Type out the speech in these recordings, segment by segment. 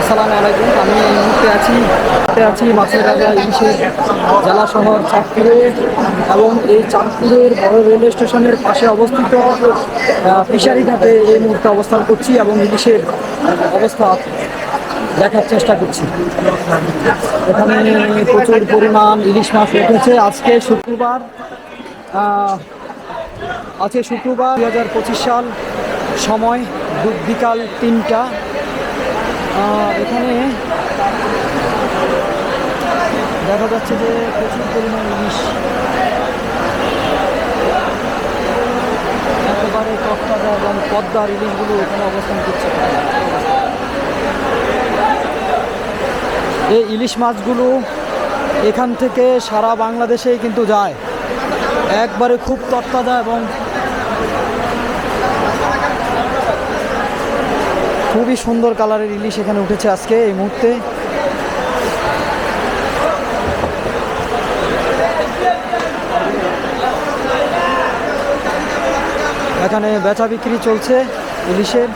আসসালামু আলাইকুম। আমি এই মুহূর্তে আছি মাছের রাজা ইলিশের জেলা শহর চাঁদপুরে, এবং এই চাঁদপুরের বড় রেলওয়ে স্টেশনের পাশে অবস্থিত ফিশারি ঘাটে এই মুহূর্তে অবস্থান করছি এবং ইলিশের অবস্থা দেখার চেষ্টা করছি। এখানে প্রচুর পরিমাণ ইলিশ মাছ উঠেছে। আজকে শুক্রবার 2025 সাল, সময় বিকাল 3টা। এখানে দেখা যাচ্ছে যে প্রচুর পরিমাণ ইলিশ, একেবারে টকটাকা এবং পদ্মার ইলিশগুলো এখানে অবস্থান করছে। এই ইলিশ মাছগুলো এখান থেকে সারা বাংলাদেশেই কিন্তু যায়, একবারে খুব তরতাজা এবং খুবই সুন্দর কালারের ইলিশ এখানে উঠেছে আজকে এই মুহূর্তে। এখানে বেচা বিক্রি চলছে ইলিশের।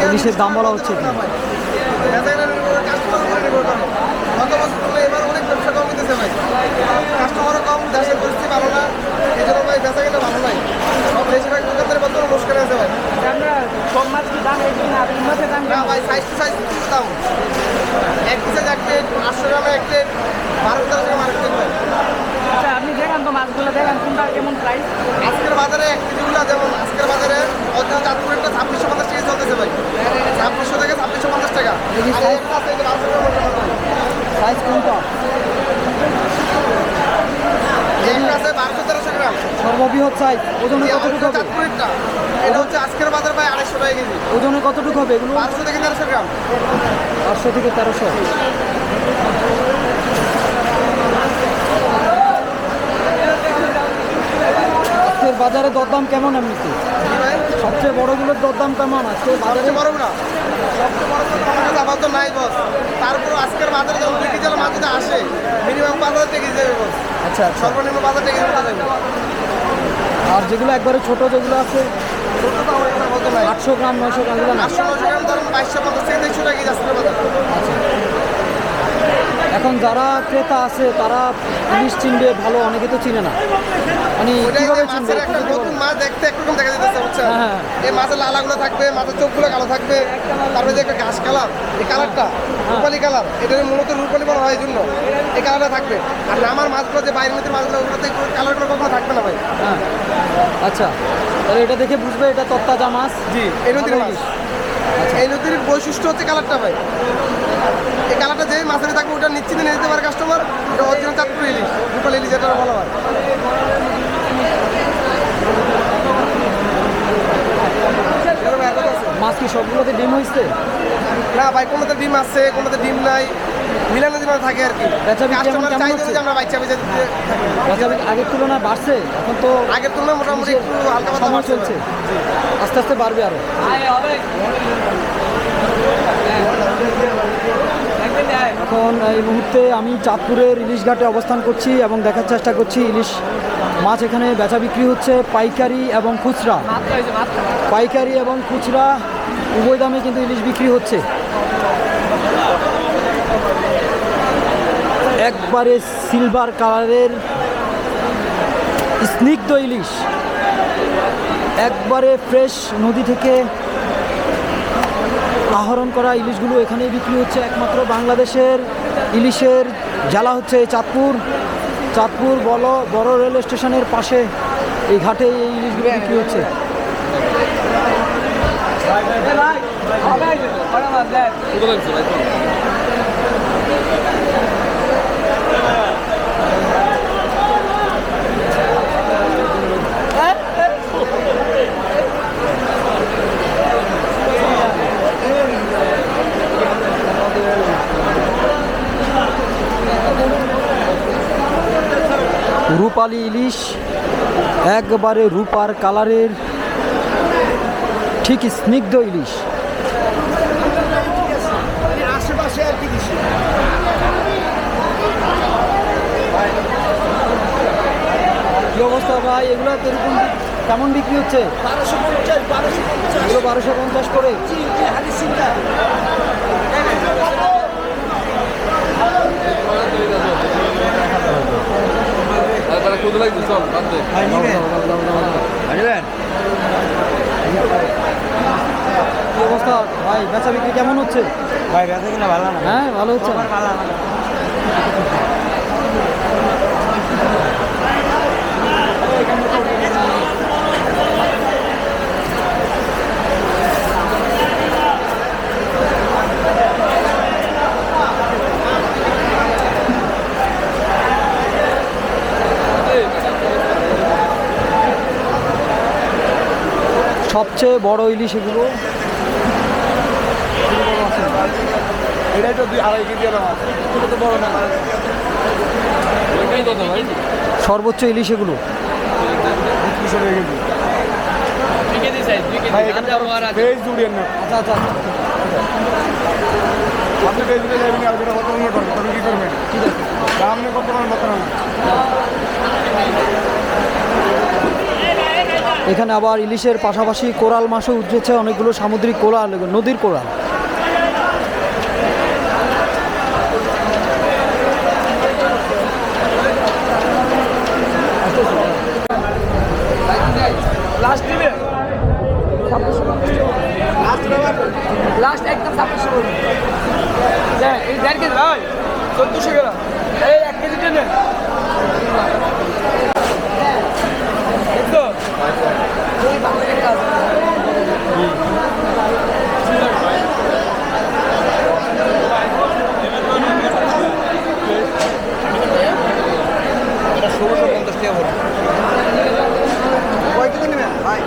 ইলিশের দাম বলা হচ্ছে কি? কাস্টমারও কম, দেশের পরিস্থিতি ভালো না, এই জন্য ভাই বেচা কিনা ভালো নাই। সব বেশিরভাগ দোকানদারের বর্তমানে মুশকিল আছে ভাই। সব মাছ কি দাম একই না তিন মাসের দাম? না ভাই, সাইজ টু সাইজ দাম। এক পিসে এক প্লেট 800 গ্রামে এক প্লেট 12-13 টাকা মার্কেট ভাই। আচ্ছা আপনি দেখান তো মাছগুলো, দেখান কোনটা কেমন প্রাইস। আজকের বাজারে এক কেজিগুলো, যেমন আজকের বাজারে অরিজিনাল চাঁদপুরেরটা 2650 টাকা চলতেছে ভাই। 2600 থেকে 2650 টাকা। আর একটা আছে 1200 টাকা সাইজ কোনটা? একটা আছে 1200-1300 গ্রাম। সর্ববৃহৎ সাইজ। ওজনে কতটুকু হবে? চাঁদপুরেরটা এটা হচ্ছে আজকের বাজার ভাই 250 টাকা কেজি। ওজনে কতটুকু হবে এগুলো? 1200 থেকে 1300 গ্রাম। 500 থেকে 1300। আজকের বাজারে দরদাম কেমন এমনিতে? সবচেয়ে বড়গুলোর দরদাম কেমন আজকে বাজারে? সবচেয়ে বড় না, সবচেয়ে বড় তো আমার কাছে আপাতত নাই বস। তারপর আজকের বাজারে যখন 2 কেজি মাছ যদি আসে মিনিমাম 5000 টাকা কেজি যাবে বস। আচ্ছা, সর্বনিম্ন 5000 টাকা কেজি যাবে। আর যেগুলো একবারে ছোট যেগুলো আছে ছোট তো আমার একটা বলতে নাই। 800 গ্রাম 900 গ্রাম এগুলো না? 800-900 গ্রাম ধরুন 2250 থেকে 2300 টাকা কেজি আসছে বাজার। এখন যারা ক্রেতা আছে তারা ইলিশ চিনবে ভালো, অনেকে তো চিনে না। মানে ওইটাই যে কিভাবে চিনবে? মাছের একটা নতুন মাছ দেখতে একরকম দেখা যেতেছে বুঝছেন। হ্যাঁ। এই মাছের লালাগুলো থাকবে, মাছের চোখগুলো কালো থাকবে, তারপরে যে একটা ঘাস কালার, এই কালারটা রূপালি কালার, এটা মূলত রূপালি বলা হয় এই জন্য এই কালারটা থাকবে। আর আমার মাছগুলো যে বাইরের মধ্যে মাছগুলো ওগুলোতে কালারগুলো কখনো থাকবে না ভাই। হ্যাঁ, আচ্ছা, তাহলে এটা দেখে বুঝবে এটা তরতাজা মাছ। জি, এই নদীর মাছ। এই নদীর বৈশিষ্ট্য হচ্ছে কালারটা ভাই। এই কালারটা যে মাছের থাকবে ওটা নিশ্চিন্তে নিয়ে যেতে পারে কাস্টমার। এটা অরিজিনাল চাঁদপুর ইলিশ, রূপালি ইলিশ যেটা বলা হয়। মাছ কি সবগুলোতে ডিম হয়েছে? না ভাই, কোনোতে ডিম আছে, কোনোতে ডিম নাই, মিলানো দিলানো থাকে আর কি। বেচা বিক্রি কাস্টমার কেমন চাইতে হচ্ছে? যে আমরা বাচ্চা বেঁচে দিতে থাকি। বেচা বিক্রি আগের তুলনায় বাড়ছে? এখন তো আগের তুলনায় মোটামুটি একটু হালকা পাতলা সময় বাড়ছে চলছে, আস্তে আস্তে বাড়বে আরো। এখন এই মুহূর্তে আমি চাঁদপুরের ইলিশ ঘাটে অবস্থান করছি এবং দেখার চেষ্টা করছি ইলিশ মাছ এখানে বেচা বিক্রি হচ্ছে পাইকারি এবং খুচরা। পাইকারি এবং খুচরা উভয় দামে কিন্তু ইলিশ বিক্রি হচ্ছে। একবারে সিলভার কালারের স্নিগ্ধ ইলিশ, একবারে ফ্রেশ নদী থেকে আহরণ করা ইলিশগুলো এখানেই বিক্রি হচ্ছে। একমাত্র বাংলাদেশের ইলিশের জেলা হচ্ছে এই চাঁদপুর বড় রেল স্টেশনের পাশে এই ঘাটে এই ইলিশগুলো বিক্রি হচ্ছে। রূপালী ইলিশ, একবারে রূপার কালারের ঠিক স্নিগ্ধ ইলিশ। আশেপাশে আর কি দিছি কি অবস্থা ভাই? এগুলো তো এরকম কেমন বিক্রি হচ্ছে? 1250 করে। কি অবস্থা ভাই, বেচা বিক্রি কেমন হচ্ছে? ভাই বেচা কিনা ভালো না। হ্যাঁ ভালো হচ্ছে না? ভালো না। সবচেয়ে বড় ইলিশ এগুলো। এটাই তো 2-2.5 কেজি এরকম আছে। এটা তো বড় না। এটাই কত ভাই? সর্বোচ্চ ইলিশ এগুলো। 200 টাকা কেজি। 2 KG size, 2 KG. ভাই এখানে ভেজ জুড়িয়েন না। আচ্ছা আচ্ছা আপনি ভেজ জুড়ে যাবেন আর যেটা কত মনে করবেন তখন কি করবেন? ঠিক আছে। দাম নিয়ে কত পারেন কত না। এখানে আবার ইলিশের পাশাপাশি কোরাল মাছও উঠেছে, অনেকগুলো সামুদ্রিক কোরাল, নদীর কোরাল। লাস্ট দিবে? লাস্ট একদম 2600 করে। হ্যাঁ, এই 1.5 কেজি ভাই 1400 গ্রাম। এই 1 কেজি টেনে। দেখো এটা 1650 টাকা পড়বে। কয় কেজি নেবেন ভাই?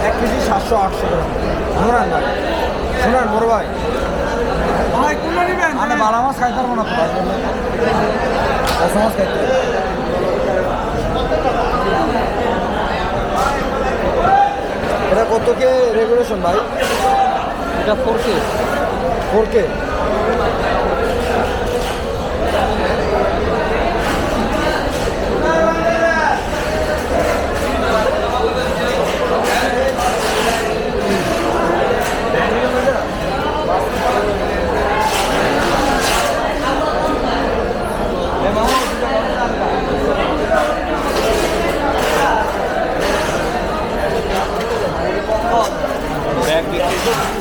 এক কেজি 700-800 গ্রাম। শোনান ভাই, শোনান বড় ভাই। ভাই কোনটা নেবেন? আমি বালা মাছ খাইতে পারবো না তো। মাছ খাইতে। এটা কত কে রেগুলেশন ভাই? এটা 4K। 4K।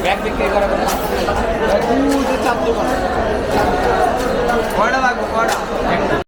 ব্যাগ বিক্রি করা কথা। কয়টা লাগবে কয়টা?